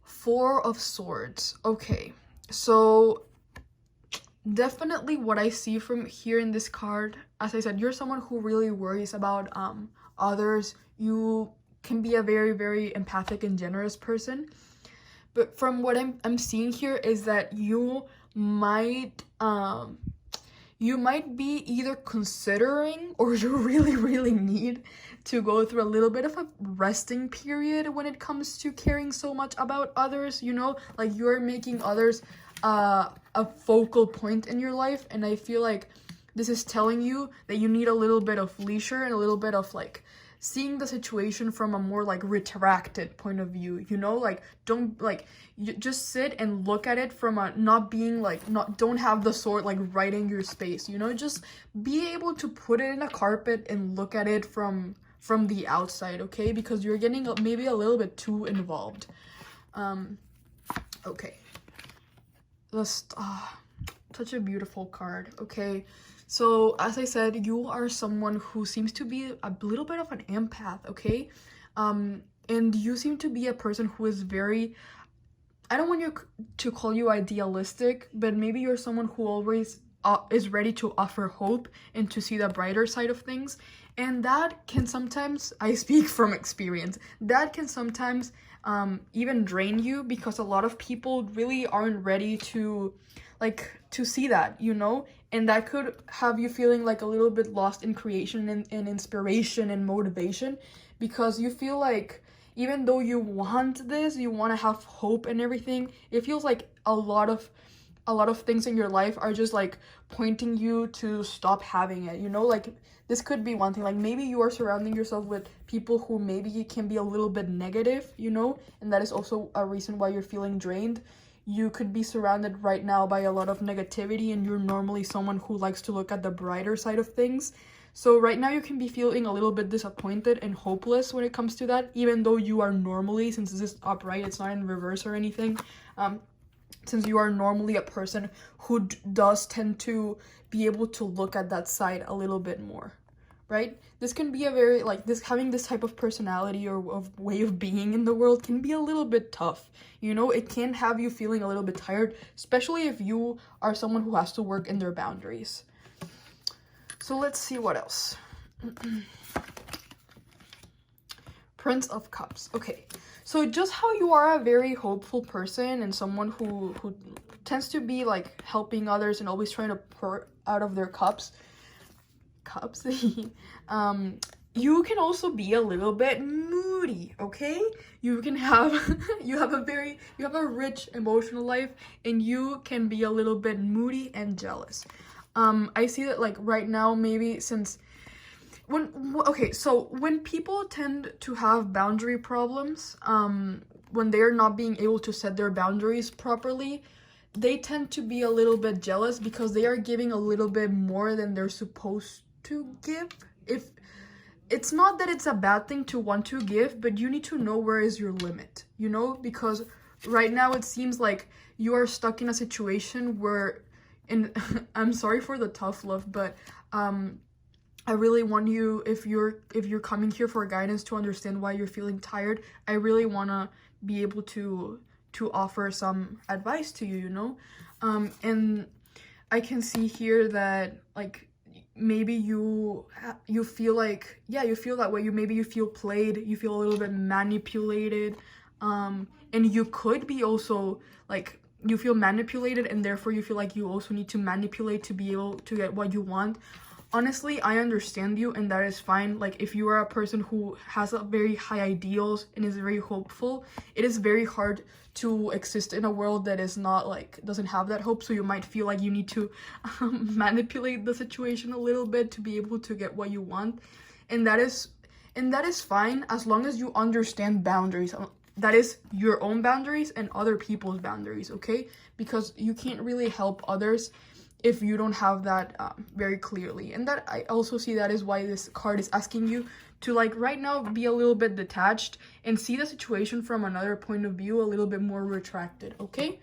Four of Swords. Okay, so definitely what I see from here in this card, as I said, you're someone who really worries about others. You can be a very, very empathic and generous person. But from what I'm seeing here is that you might be either considering, or you really, really need to go through a little bit of a resting period when it comes to caring so much about others, you know? Like you're making others a focal point in your life, and I feel like this is telling you that you need a little bit of leisure and a little bit of like seeing the situation from a more like retracted point of view, you know? Like don't like you just sit and look at it from a not being like, not don't have the sword like right in your space, you know? Just be able to put it in a carpet and look at it from the outside, okay? Because you're getting maybe a little bit too involved. Okay, let's such a beautiful card. Okay, so as I said, you are someone who seems to be a little bit of an empath, okay? And you seem to be a person who is very, I don't want to call you idealistic, but maybe you're someone who always is ready to offer hope and to see the brighter side of things. And that can sometimes, I speak from experience, that can sometimes even drain you, because a lot of people really aren't ready to see that, you know? And that could have you feeling like a little bit lost in creation and inspiration and motivation, because you feel like even though you want this, you want to have hope and everything, it feels like a lot of things in your life are just like pointing you to stop having it, you know? Like this could be one thing, like maybe you are surrounding yourself with people who maybe can be a little bit negative, you know? And that is also a reason why you're feeling drained. You could be surrounded right now by a lot of negativity, and you're normally someone who likes to look at the brighter side of things. So right now you can be feeling a little bit disappointed and hopeless when it comes to that, even though you are normally, since this is upright, it's not in reverse or anything, since you are normally a person who does tend to be able to look at that side a little bit more, right? This can be a very, like, this having this type of personality or of way of being in the world can be a little bit tough, you know? It can have you feeling a little bit tired, especially if you are someone who has to work in their boundaries. So let's see what else. Prince of Cups. Okay, so just how you are a very hopeful person and someone who tends to be like helping others and always trying to pour out of their cups, you can also be a little bit moody, okay? You can have you have a rich emotional life, and you can be a little bit moody and jealous. I see that like right now, maybe since when people tend to have boundary problems, when they're not being able to set their boundaries properly, they tend to be a little bit jealous because they are giving a little bit more than they're supposed to give. If it's not that it's a bad thing to want to give, but you need to know where is your limit, you know? Because right now it seems like you are stuck in a situation where, and I'm sorry for the tough love, but I really want you, if you're coming here for guidance to understand why you're feeling tired, I really want to be able to offer some advice to you, you know? And I can see here that like maybe you feel like, yeah, you feel that way. You feel played, you feel a little bit manipulated, and you could be also like, you feel manipulated, and therefore you feel like you also need to manipulate to be able to get what you want. Honestly, I understand you, and that is fine. Like, if you are a person who has a very high ideals and is very hopeful, it is very hard to exist in a world that is not like, doesn't have that hope. So you might feel like you need to manipulate the situation a little bit to be able to get what you want, and that is fine as long as you understand boundaries. That is your own boundaries and other people's boundaries, okay? Because you can't really help others if you don't have that very clearly. And that, I also see that is why this card is asking you to like right now be a little bit detached and see the situation from another point of view, a little bit more retracted, okay?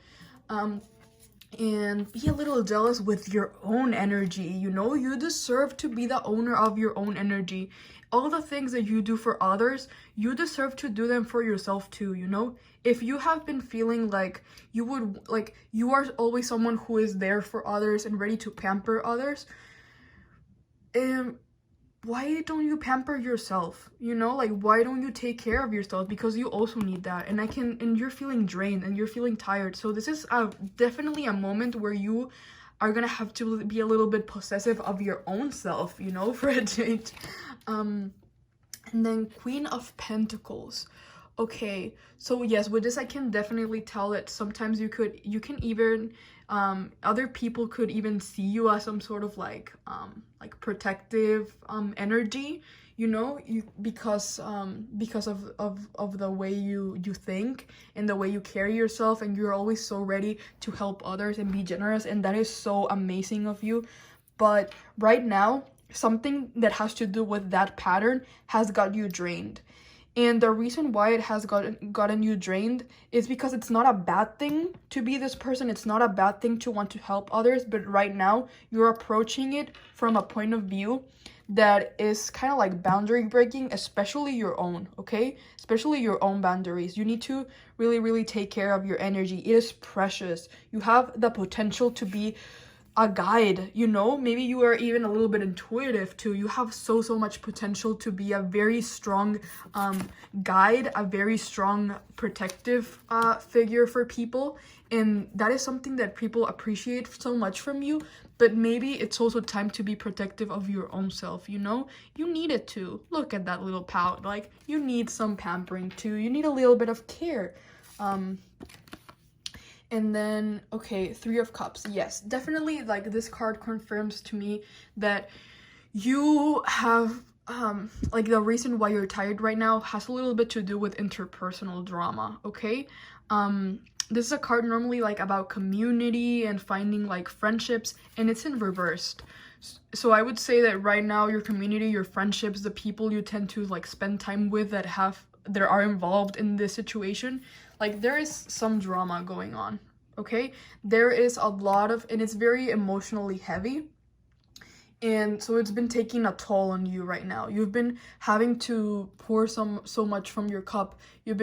And be a little jealous with your own energy, you know? You deserve to be the owner of your own energy. All the things that you do for others, you deserve to do them for yourself too, you know? If you have been feeling like you are always someone who is there for others and ready to pamper others, why don't you pamper yourself? You know, like, why don't you take care of yourself? Because you also need that. And you're feeling drained and you're feeling tired. So this is definitely a moment where you are gonna have to be a little bit possessive of your own self, you know, for a change. And then Queen of Pentacles. Okay, so yes, with this I can definitely tell that sometimes you can even other people could even see you as some sort of like protective energy, you know, because of the way you think and the way you carry yourself, and you're always so ready to help others and be generous, and that is so amazing of you. But right now, something that has to do with that pattern has got you drained. And the reason why it has gotten you drained is because it's not a bad thing to be this person. It's not a bad thing to want to help others. But right now, you're approaching it from a point of view that is kind of like boundary breaking, especially your own, okay? Especially your own boundaries. You need to really, really take care of your energy. It is precious. You have the potential to be a guide, you know? Maybe you are even a little bit intuitive too. You have so much potential to be a very strong guide, a very strong protective figure for people, and that is something that people appreciate so much from you. But maybe it's also time to be protective of your own self, you know? You need it too. Look at that little pout. Like, you need some pampering too. You need a little bit of care. And then, okay, Three of Cups. Yes, definitely, like, this card confirms to me that you have, like, the reason why you're tired right now has a little bit to do with interpersonal drama, okay? This is a card normally, like, about community and finding, like, friendships, and it's in reversed. So I would say that right now, your community, your friendships, the people you tend to, like, spend time with that are involved in this situation, like, there is some drama going on, okay? There is a lot of, and it's very emotionally heavy, and so it's been taking a toll on you right now. You've been having to pour so much from your cup. You're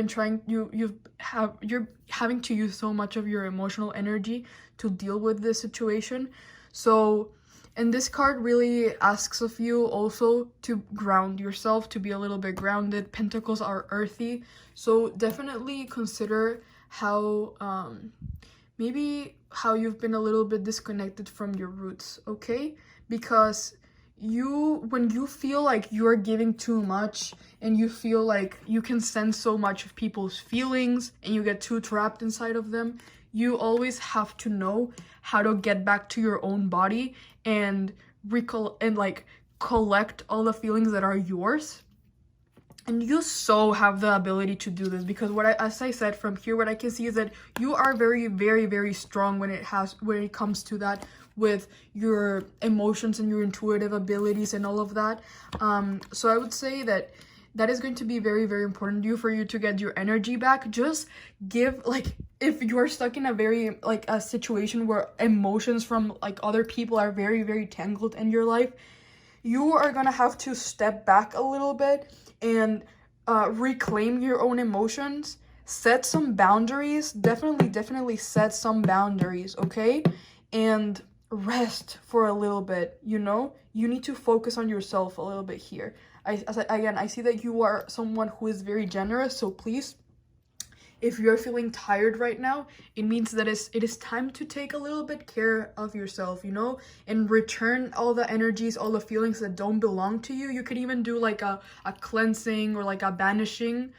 having to use so much of your emotional energy to deal with this situation. So And this card really asks of you also to ground yourself, to be a little bit grounded. Pentacles are earthy, so definitely consider how maybe how you've been a little bit disconnected from your roots, okay? Because when you feel like you're giving too much and you feel like you can sense so much of people's feelings and you get too trapped inside of them, you always have to know how to get back to your own body and collect all the feelings that are yours. And you so have the ability to do this, because as I said, from here, what I can see is that you are very, very, very strong when it comes to that, with your emotions and your intuitive abilities and all of that. So I would say that is going to be very, very important to you, for you to get your energy back. Just give, like, if you're stuck in a situation where emotions from like other people are very, very tangled in your life, you are gonna have to step back a little bit and reclaim your own emotions. Set some boundaries. Definitely set some boundaries, okay? And rest for a little bit, you know? You need to focus on yourself a little bit here. I see that you are someone who is very generous, so please, if you're feeling tired right now, it means that it is time to take a little bit care of yourself, you know, and return all the energies, all the feelings that don't belong to you. You could even do like a cleansing or like a banishing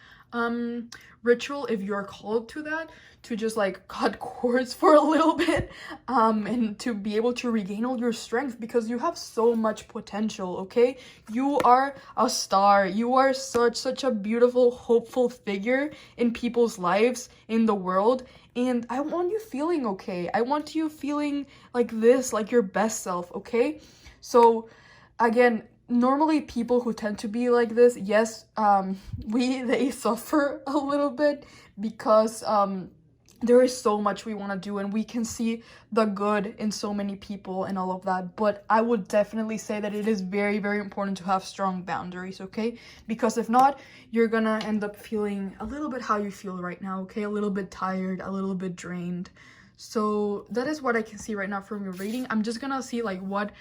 ritual if you're called to that, to just like cut cords for a little bit and to be able to regain all your strength, because you have so much potential, okay? You are a star. You are such a beautiful, hopeful figure in people's lives, in the world, and I want you feeling okay. I want you feeling like this, like your best self, okay? So again, normally people who tend to be like this, yes, they suffer a little bit, because there is so much we want to do, and we can see the good in so many people and all of that. But I would definitely say that it is very, very important to have strong boundaries, okay? Because if not, you're gonna end up feeling a little bit how you feel right now, okay? A little bit tired, a little bit drained. So that is what I can see right now from your reading. I'm just gonna see like what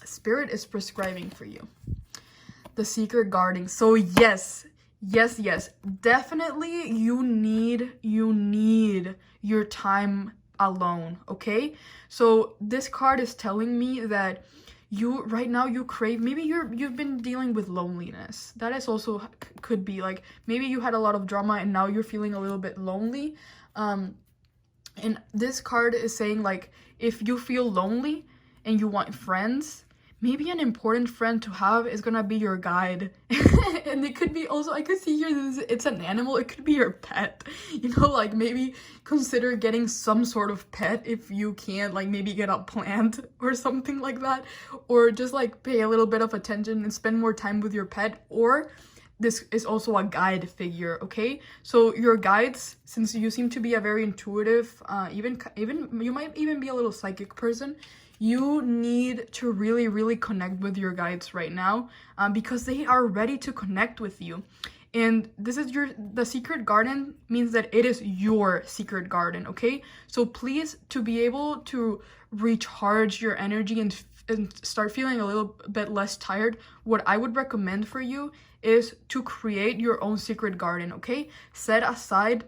Spirit is prescribing for you. The secret garden. So yes, definitely you need your time alone, okay? So this card is telling me that you right now, you crave, maybe you've been dealing with loneliness. That is also could be like, maybe you had a lot of drama and now you're feeling a little bit lonely. And this card is saying, like, if you feel lonely and you want friends, maybe an important friend to have is gonna be your guide. And it could be also, I could see here this, it's an animal, it could be your pet, you know, like maybe consider getting some sort of pet if you can't, like maybe get a plant or something like that, or just like pay a little bit of attention and spend more time with your pet. Or this is also a guide figure, okay? So your guides, since you seem to be a very intuitive, even you might even be a little psychic person, you need to really connect with your guides right now, because they are ready to connect with you. And this is the secret garden means that it is your secret garden, okay? So please, to be able to recharge your energy and start feeling a little bit less tired, what I would recommend for you is to create your own secret garden, okay? Set aside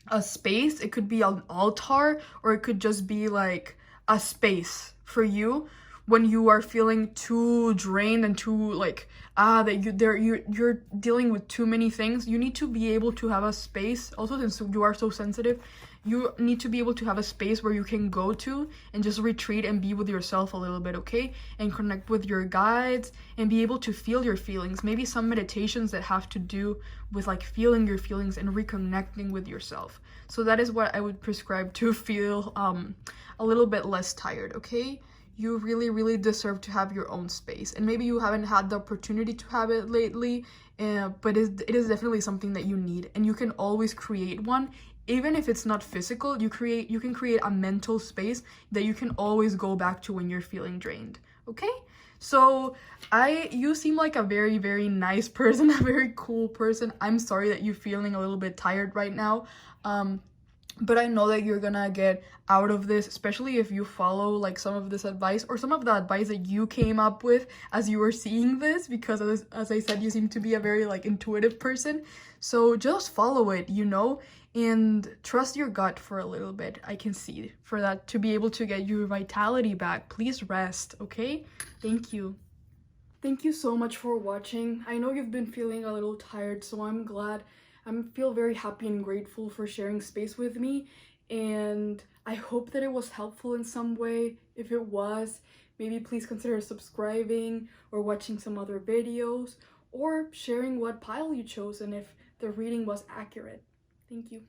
a space. It could be an altar, or it could just be like a space for you when you are feeling too drained and too like you're dealing with too many things. You need to be able to have a space. Also, since you are so sensitive, you need to be able to have a space where you can go to and just retreat and be with yourself a little bit, okay? And connect with your guides and be able to feel your feelings. Maybe some meditations that have to do with like feeling your feelings and reconnecting with yourself. So that is what I would prescribe to feel a little bit less tired, okay? You really deserve to have your own space. And maybe you haven't had the opportunity to have it lately, but it is definitely something that you need. And you can always create one. Even if it's not physical, you can create a mental space that you can always go back to when you're feeling drained, okay? So you seem like a very nice person, a very cool person. I'm sorry that you're feeling a little bit tired right now. but I know that you're gonna get out of this, especially if you follow like some of this advice or some of the advice that you came up with as you were seeing this, because as I said, you seem to be a very like intuitive person. So just follow it, you know, and trust your gut for a little bit. I can see for that to be able to get your vitality back. Please rest, okay? Thank you. Thank you so much for watching. I know you've been feeling a little tired, so I'm glad. I feel very happy and grateful for sharing space with me, and I hope that it was helpful in some way. If it was, maybe please consider subscribing or watching some other videos or sharing what pile you chose and if the reading was accurate. Thank you.